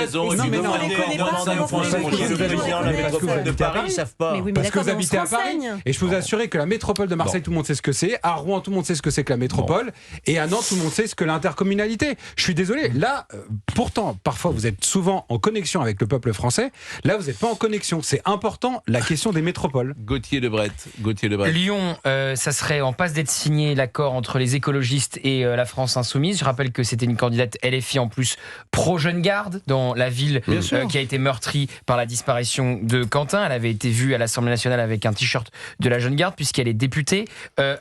raison. Non, mais non, on les connaît pas. La métropole de Paris, ils savent pas. Parce que vous habitez à Paris. Et je peux vous assurer que la métropole de Marseille, tout le monde sait ce que c'est. À Rouen, tout le monde sait ce que c'est que la métropole. Et à Nantes, tout le monde sait ce que l'intercommunalité. Je suis désolé. Là, pourtant, parfois, vous êtes souvent en connexion avec le peuple français. Là, vous n'êtes pas en connexion. C'est important, la question des métropoles. Gauthier Lebret. Lyon, ça serait en passe d'être signé l'accord entre les écologistes et la France Insoumise. Je rappelle que c'était une candidate LFI en plus pro-Jeune Garde dans la ville qui a été meurtrie par la disparition de Quentin. Elle avait été vue à l'Assemblée nationale avec un t-shirt de la Jeune Garde puisqu'elle est députée.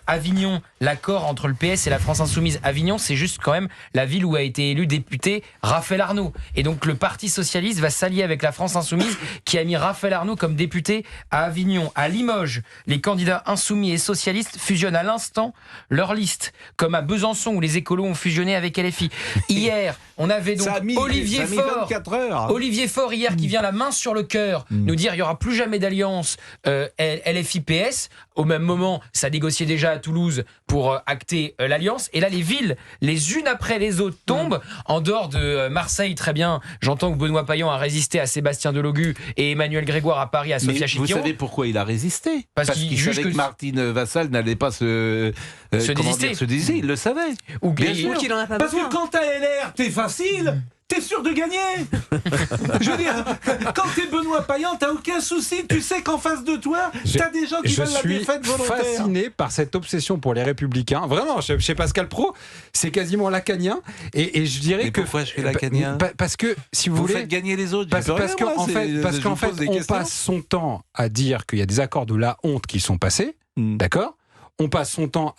Avignon, l'accord entre le PS et la France Insoumise. Avignon, c'est juste quand même la ville où a été élu député Raphaël Arnaud. Et donc le Parti Socialiste va s'allier avec la France Insoumise qui a mis Raphaël Arnaud comme député à Avignon. À Limoges, les candidats insoumis et socialistes fusionnent à l'instant leur liste, comme à Besançon où les écolos ont fusionné avec LFI. Hier, on avait donc Olivier Faure hier qui vient la main sur le cœur nous dire il n'y aura plus jamais d'alliance LFI-PS. Au même moment, ça négociait déjà à Toulouse pour acter l'alliance. Et là, les villes, les unes après les autres, tombent. En dehors de Marseille, très bien, j'entends que Benoît Payan a résisté à Sébastien Delogu et Emmanuel Grégoire à Paris à Sophia Chiquion. Vous savez pourquoi il a résisté ? Parce qu'il savait que Martine Vassal n'allait pas se désister. Il le savait. Bien sûr qu'il en a pas besoin. Parce que quand t'as LR, t'es facile. T'es sûr de gagner. Je veux dire, quand t'es Benoît Payan, t'as aucun souci. Tu sais qu'en face de toi, t'as des gens qui veulent la défaite volontaire. Je suis fasciné par cette obsession pour les Républicains. Vraiment, chez Pascal Pro, c'est quasiment lacanien. Et je dirais que... Pourquoi je suis lacanien ? Parce que, si vous voulez... faites gagner les autres. Parce qu'en fait, on passe son temps à dire qu'il y a des accords de la honte qui sont passés. D'accord ? On passe son temps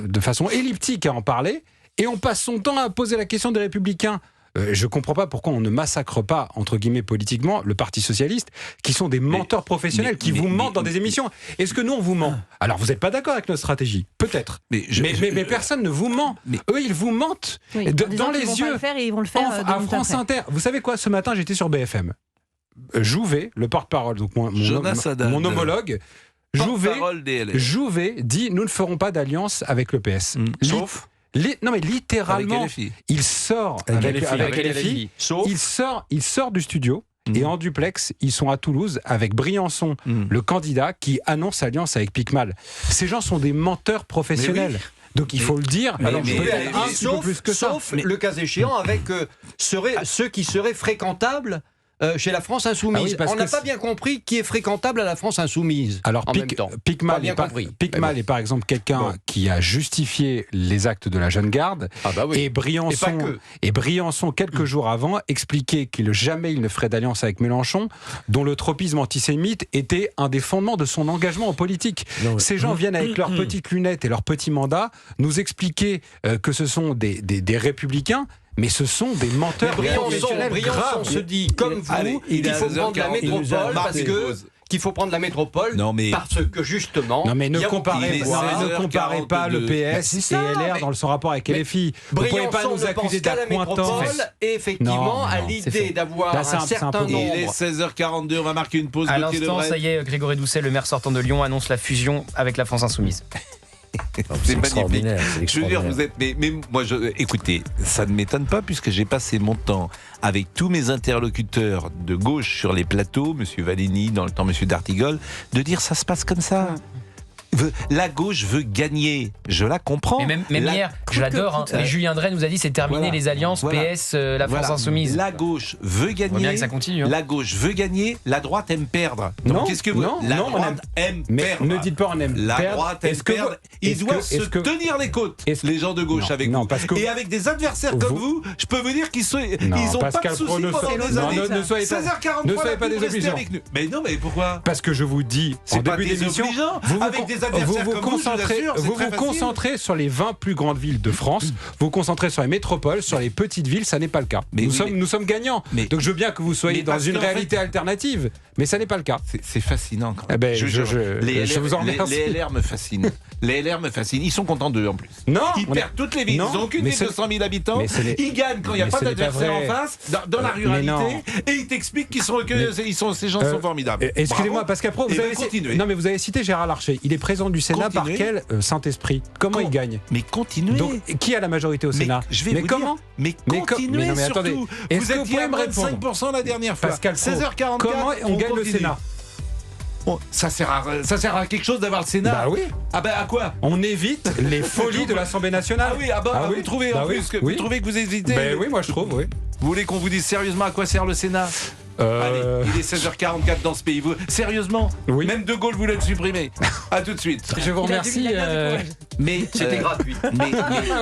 de façon elliptique à en parler. Et on passe son temps à poser la question des Républicains. Je ne comprends pas pourquoi on ne massacre pas, entre guillemets, politiquement, le Parti Socialiste, qui sont des menteurs professionnels, qui vous mentent dans des émissions. Est-ce que nous, on vous ment ? Alors, vous n'êtes pas d'accord avec notre stratégie ? Peut-être. Mais personne ne vous ment. Eux, ils vous mentent. Dans les yeux. Ils vont le faire à France Inter. Vous savez quoi ? Ce matin, j'étais sur BFM. Jouvet, le porte-parole, donc mon homologue, Jouvet dit « Nous ne ferons pas d'alliance avec le PS. » Sauf non mais littéralement, il sort avec LFI. Il sort du studio et en duplex, ils sont à Toulouse avec Briançon, le candidat qui annonce alliance avec Picmal. Ces gens sont des menteurs professionnels. Donc il faut le dire. Sauf le cas échéant avec ceux qui seraient fréquentables chez la France Insoumise. On n'a pas bien compris qui est fréquentable à la France Insoumise. Alors, Picmal est par exemple quelqu'un qui a justifié les actes de la Jeune Garde. Et Briançon, quelques jours avant, expliquait qu'il jamais il ne ferait d'alliance avec Mélenchon, dont le tropisme antisémite était un des fondements de son engagement en politique. Ces gens viennent avec leurs petites lunettes et leurs petits mandats nous expliquer que ce sont des républicains. Mais ce sont des menteurs. Briançon se dit, comme vous, qu'il faut prendre la métropole qu'il faut prendre la métropole parce que justement... Non mais ne comparez pas le PS et LR dans son rapport avec LFI. Vous ne pouvez pas nous accuser d'accointance. Et effectivement, à l'idée d'avoir un certain nombre... Il est 16h42, on va marquer une pause. À l'instant, ça y est, Grégory Doucet, le maire sortant de Lyon, annonce la fusion avec la France Insoumise. C'est magnifique. Je veux dire, vous êtes. Mais moi, écoutez, ça ne m'étonne pas puisque j'ai passé mon temps avec tous mes interlocuteurs de gauche sur les plateaux, Monsieur Valény, dans le temps Monsieur D'Artigol, de dire ça se passe comme ça. La gauche veut gagner, je la comprends. Mais même hier, je l'adore, mais Julien Drey nous a dit c'est terminé les alliances PS, la France Insoumise. La gauche veut gagner. Bien que ça continue. La gauche veut gagner, la droite aime perdre. Donc qu'est-ce que vous La droite aime perdre. Ne dites pas on aime perdre. La droite aime perdre. Ils doivent se tenir les côtes, les gens de gauche avec vous. Et avec des adversaires comme vous, je peux vous dire qu'ils n'ont pas de soucis pendant des années. Ne soyez pas désobligeants. Mais non, mais pourquoi ? Parce que je vous dis en début d'émission, vous vous concentrez sur les 20 plus grandes villes de France, vous vous concentrez sur les métropoles, sur les petites villes, ça n'est pas le cas. Nous sommes gagnants. Donc je veux bien que vous soyez dans une réalité alternative, mais ça n'est pas le cas. C'est fascinant quand même. Je vous en remercie. Les LR me fascinent. Les LR me fascinent. Ils sont contents d'eux en plus. Ils perdent toutes les villes. Ils n'ont aucune ville de 200 000 habitants. Ils gagnent quand il n'y a pas d'adversaire en face, dans la ruralité, et ils t'expliquent ces gens sont formidables. Excusez-moi, parce qu'après vous avez cité Gérard Larcher. Il est président du Sénat par quel Saint-Esprit? Comment il gagne? Mais continuez. Donc, qui a la majorité au Sénat? Je vais vous comment dire, mais continuez mais surtout. Attendez, vous étiez à 25% la dernière fois. Pascal Pro, 16h44. comment on gagne le Sénat? Bon, ça sert à quelque chose d'avoir le Sénat. Bah oui. Ah bah à quoi? On évite les folies de l'Assemblée nationale. Ah oui, vous trouvez vous trouvez que vous hésitez? Ben oui, moi je trouve, oui. Vous voulez qu'on vous dise sérieusement à quoi sert le Sénat? Allez, il est 16h44 dans ce pays. Sérieusement? Oui. Même De Gaulle voulait le supprimer. À tout de suite. Je vous remercie. Mais c'était gratuit.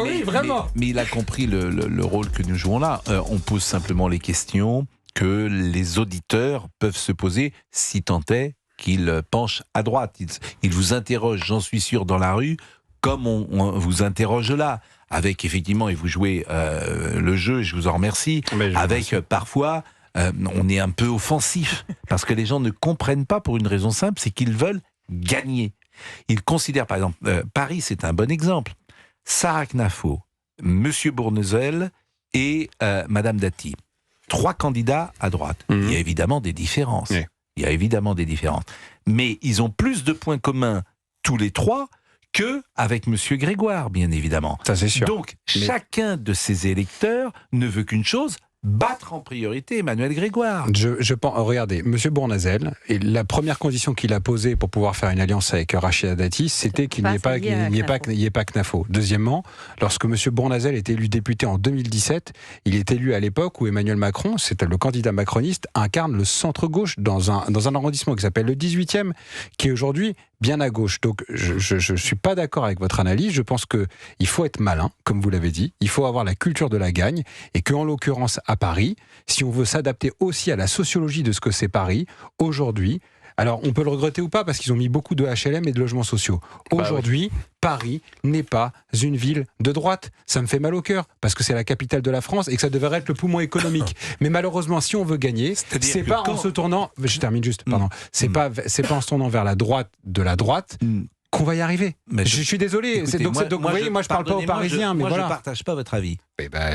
Oui, vraiment. Mais il a compris le rôle que nous jouons là. On pose simplement les questions que les auditeurs peuvent se poser si tant est qu'ils penchent à droite. Ils vous interrogent, j'en suis sûr, dans la rue, comme on vous interroge là. Avec effectivement, et vous jouez le jeu, et je vous en remercie, avec parfois... on est un peu offensif, parce que les gens ne comprennent pas pour une raison simple, c'est qu'ils veulent gagner. Ils considèrent, par exemple, Paris, c'est un bon exemple. Sarah Knafo, Monsieur Bournazel et Madame Dati. 3 candidats à droite. Il y a évidemment des différences. Oui. Il y a évidemment des différences. Mais ils ont plus de points communs, tous les 3, qu'avec Monsieur Grégoire, bien évidemment. Ça, c'est sûr. Donc, chacun de ces électeurs ne veut qu'une chose, battre en priorité Emmanuel Grégoire. Je pense, regardez, M. Bournazel, et la première condition qu'il a posée pour pouvoir faire une alliance avec Rachida Dati, c'était qu'il n'y ait pas Knafo. Deuxièmement, lorsque M. Bournazel est élu député en 2017, il est élu à l'époque où Emmanuel Macron, c'était le candidat macroniste, incarne le centre-gauche dans un arrondissement qui s'appelle le 18e, qui est aujourd'hui bien à gauche. Donc je ne suis pas d'accord avec votre analyse. Je pense qu'il faut être malin, comme vous l'avez dit. Il faut avoir la culture de la gagne. Et qu'en l'occurrence, à Paris, si on veut s'adapter aussi à la sociologie de ce que c'est Paris, aujourd'hui, alors on peut le regretter ou pas, parce qu'ils ont mis beaucoup de HLM et de logements sociaux. Aujourd'hui, Paris n'est pas une ville de droite. Ça me fait mal au cœur, parce que c'est la capitale de la France et que ça devrait être le poumon économique. Mais malheureusement, si on veut gagner, c'est pas en se tournant... Je termine juste, pardon. C'est pas en se tournant vers la droite de la droite qu'on va y arriver. Mais je suis désolé. Écoutez, vous voyez, moi je parle pas aux Parisiens, mais voilà. Je partage pas votre avis.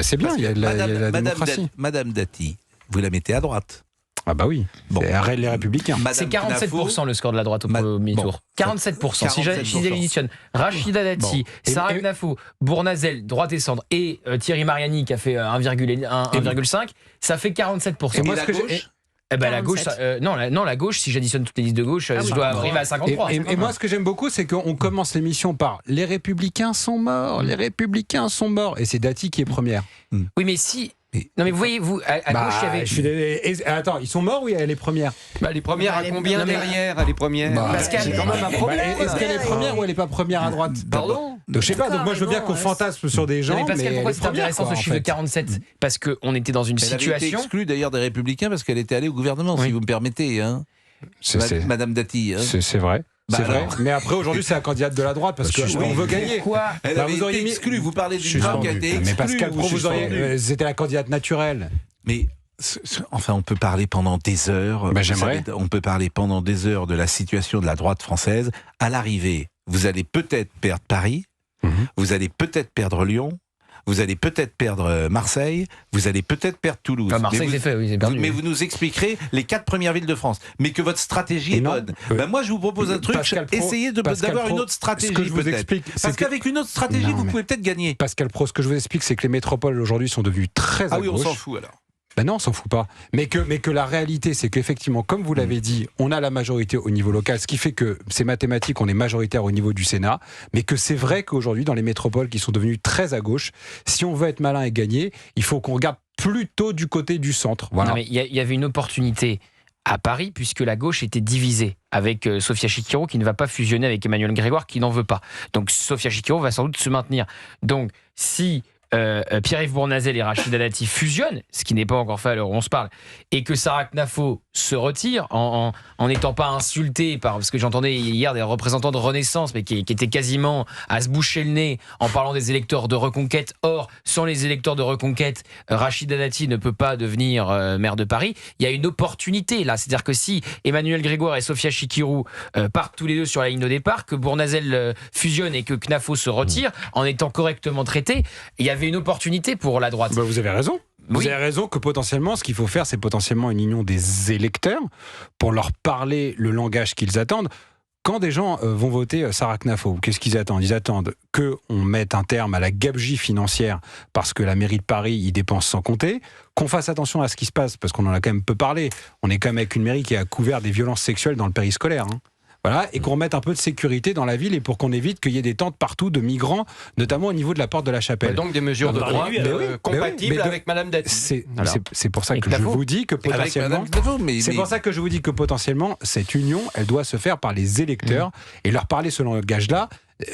C'est bien, il y a la démocratie. Madame Dati, vous la mettez à droite. Ah bah oui, bon. C'est les Républicains. C'est 47% le score de la droite au premier tour. 47%. Si j'additionne Rachida Dati, Sarah Knafo, Bournazel, droite et centre, et Thierry Mariani qui a fait 1,5, ça fait 47%. Et moi, ce que gauche la gauche, la gauche, si j'additionne toutes les listes de gauche, je dois arriver à 53. Et moi, ce que j'aime beaucoup, c'est qu'on commence l'émission par « Les Républicains sont morts, les Républicains sont morts », et c'est Dati qui est première. Oui, mais si... Non mais vous voyez, à gauche il y avait... Attends, ils sont morts ou elle est première? Les premières à combien derrière? Elle est première. Parce qu'elle est quand même à première. Est-ce qu'elle est première ou elle n'est pas première à droite? Pardon? Donc je sais pas, donc moi je veux bien qu'on fantasme sur des gens. Mais Pascal, pourquoi c'est intéressant ce chiffre de 47? Parce qu'on était dans une situation... Elle avait été exclue d'ailleurs des Républicains parce qu'elle était allée au gouvernement, si vous me permettez. Hein. Madame Dati. C'est vrai. C'est vrai, mais après aujourd'hui c'est la candidate de la droite parce qu'on veut gagner. Quoi? Elle avait été exclue, vous parlez d'une femme qui a été exclue. Mais Pascal Pro, c'était la candidate naturelle. Mais enfin, on peut parler pendant des heures. J'aimerais. On peut parler pendant des heures de la situation de la droite française. À l'arrivée, vous allez peut-être perdre Paris, vous allez peut-être perdre Lyon, vous allez peut-être perdre Marseille, vous allez peut-être perdre Toulouse. Marseille, c'est fait, oui, c'est perdu. Mais vous nous expliquerez les 4 premières villes de France. Mais que votre stratégie est bonne. Moi, je vous propose un truc. Essayez d'avoir une autre stratégie. Ce que je vous explique, parce qu'avec une autre stratégie, vous pouvez peut-être gagner. Pascal Pro, ce que je vous explique, c'est que les métropoles aujourd'hui sont devenues très à gauche. Ah oui, on s'en fout alors. Ben non, on s'en fout pas. Mais que la réalité, c'est qu'effectivement, comme vous l'avez dit, on a la majorité au niveau local, ce qui fait que c'est mathématique, on est majoritaire au niveau du Sénat, mais que c'est vrai qu'aujourd'hui, dans les métropoles qui sont devenues très à gauche, si on veut être malin et gagner, il faut qu'on regarde plutôt du côté du centre. Voilà. Non, mais il y avait une opportunité à Paris, puisque la gauche était divisée, avec Sophia Chikirou qui ne va pas fusionner avec Emmanuel Grégoire qui n'en veut pas. Donc Sophia Chikirou va sans doute se maintenir. Donc si... Pierre-Yves Bournazel et Rachida Dati fusionnent, ce qui n'est pas encore fait à l'heure où on se parle, et que Sarah Knafo se retire en n'étant pas insultée parce que j'entendais hier des représentants de Renaissance mais qui étaient quasiment à se boucher le nez en parlant des électeurs de Reconquête. Or, sans les électeurs de Reconquête, Rachida Dati ne peut pas devenir maire de Paris. Il y a une opportunité là, c'est-à-dire que si Emmanuel Grégoire et Sophia Chikirou partent tous les deux sur la ligne de départ, que Bournazel fusionne et que Knafo se retire en étant correctement traité, il y avait une opportunité pour la droite. Vous avez raison. Vous avez raison que potentiellement, ce qu'il faut faire, c'est potentiellement une union des électeurs pour leur parler le langage qu'ils attendent. quand des gens vont voter Sarah Knafo, qu'est-ce qu'ils attendent ? Ils attendent qu'on mette un terme à la gabegie financière parce que la mairie de Paris y dépense sans compter, qu'on fasse attention à ce qui se passe, parce qu'on en a quand même peu parlé. On est quand même avec une mairie qui a couvert des violences sexuelles dans le périscolaire. Voilà, et qu'on remette un peu de sécurité dans la ville et pour qu'on évite qu'il y ait des tentes partout de migrants, notamment au niveau de la porte de la Chapelle. Donc des mesures de droit compatibles avec Madame Dati. C'est pour ça que je vous dis que potentiellement, c'est pour ça que je vous dis que potentiellement cette union, elle doit se faire par les électeurs et leur parler ce langage-là.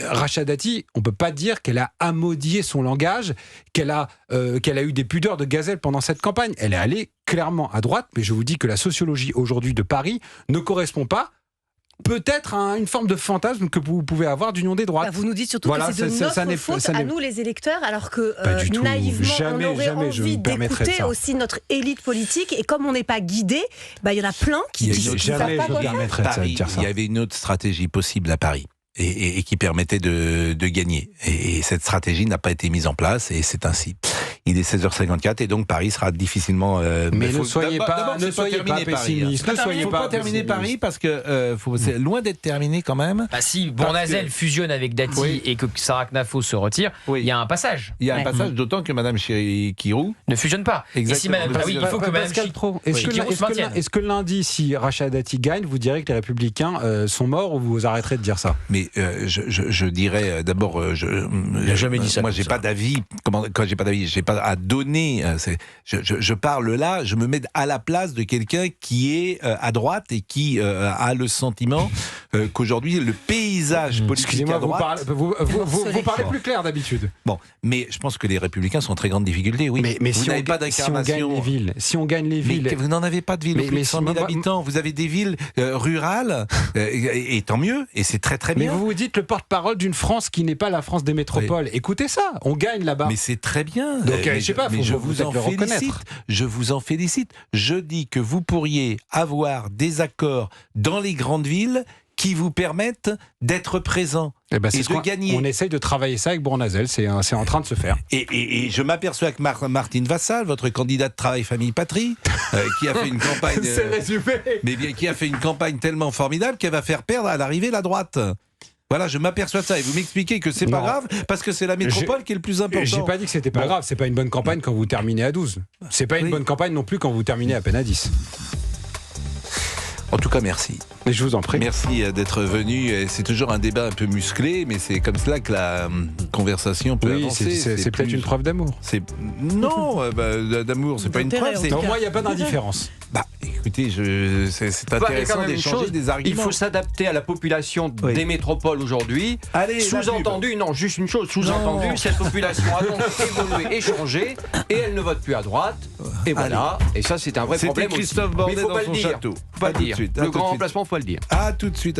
Rachida Dati, on ne peut pas dire qu'elle a amodié son langage, qu'elle a eu des pudeurs de gazelle pendant cette campagne. Elle est allée clairement à droite, mais je vous dis que la sociologie aujourd'hui de Paris ne correspond pas peut-être une forme de fantasme que vous pouvez avoir d'union des droites. Vous nous dites surtout que c'est de notre faute à nous les électeurs, alors que naïvement on aurait envie d'écouter aussi notre élite politique, et comme on n'est pas guidé, il y en a plein qui ne savent pas quoi faire. Il y avait une autre stratégie possible à Paris. Et qui permettait de gagner. Et cette stratégie n'a pas été mise en place, et c'est ainsi. Il est 16h54 et donc Paris sera difficilement... mais ne soyez pas pessimiste. Il ne faut pas terminer Paris parce que c'est loin d'être terminé quand même. Si Bournazel fusionne avec Dati et que Sarah Knafo se retire, il y a un passage. Il y a un passage, d'autant que Mme Chiricirou ne fusionne pas. Exactement. Il faut que Mme Chiricirou se maintienne. Est-ce que lundi, si Rachida Dati gagne, vous direz que les Républicains sont morts, ou vous arrêterez de dire ça ? Mais je dirais d'abord, il n'a jamais dit ça. Moi, j'ai pas d'avis. Quand j'ai pas d'avis, j'ai pas à donner. Je parle là, je me mets à la place de quelqu'un qui est à droite et qui a le sentiment qu'aujourd'hui le paysage politique à droite. Vous parlez plus clair d'habitude. Bon, mais je pense que les Républicains sont en très grande difficulté. Oui. Mais vous n'avez pas d'incarnation. Si on gagne les villes, vous n'en avez pas de villes. Mais 100 000 habitants. Vous avez des villes rurales, et tant mieux. Et c'est très très bien. Mais vous vous dites le porte-parole d'une France qui n'est pas la France des métropoles. Oui. Écoutez ça, on gagne là-bas. Mais c'est très bien. Donc, je sais pas, je vous en félicite. Je vous en félicite. Je dis que vous pourriez avoir des accords dans les grandes villes qui vous permettent d'être présents et de gagner. On essaye de travailler ça avec Bournazel, c'est en train de se faire. Et je m'aperçois que Martine Vassal, votre candidate Travail, Famille, Patrie, qui a fait une campagne... c'est résumé. Mais bien, qui a fait une campagne tellement formidable qu'elle va faire perdre à l'arrivée la droite. Voilà, je m'aperçois de ça. Et vous m'expliquez que c'est pas grave parce que c'est la métropole qui est le plus important. J'ai pas dit que c'était pas grave. C'est pas une bonne campagne quand vous terminez à 12. C'est pas une bonne campagne non plus quand vous terminez à peine à 10. En tout cas, merci. Mais je vous en prie. Merci d'être venu. C'est toujours un débat un peu musclé, mais c'est comme cela que la conversation peut avancer. C'est peut-être une preuve d'amour. Non, d'amour, c'est pas une preuve. Pour moi, il n'y a pas d'indifférence. Écoutez, c'est intéressant d'échanger des arguments. Il faut s'adapter à la population des métropoles aujourd'hui. Sous-entendu, non, juste une chose, sous-entendu, cette population a donc évolué et changé, et elle ne vote plus à droite. Et voilà, et ça c'est un vrai problème. C'était Christophe Bordet dans son château. Faut pas le dire. Le grand remplacement, faut le dire. À tout de suite.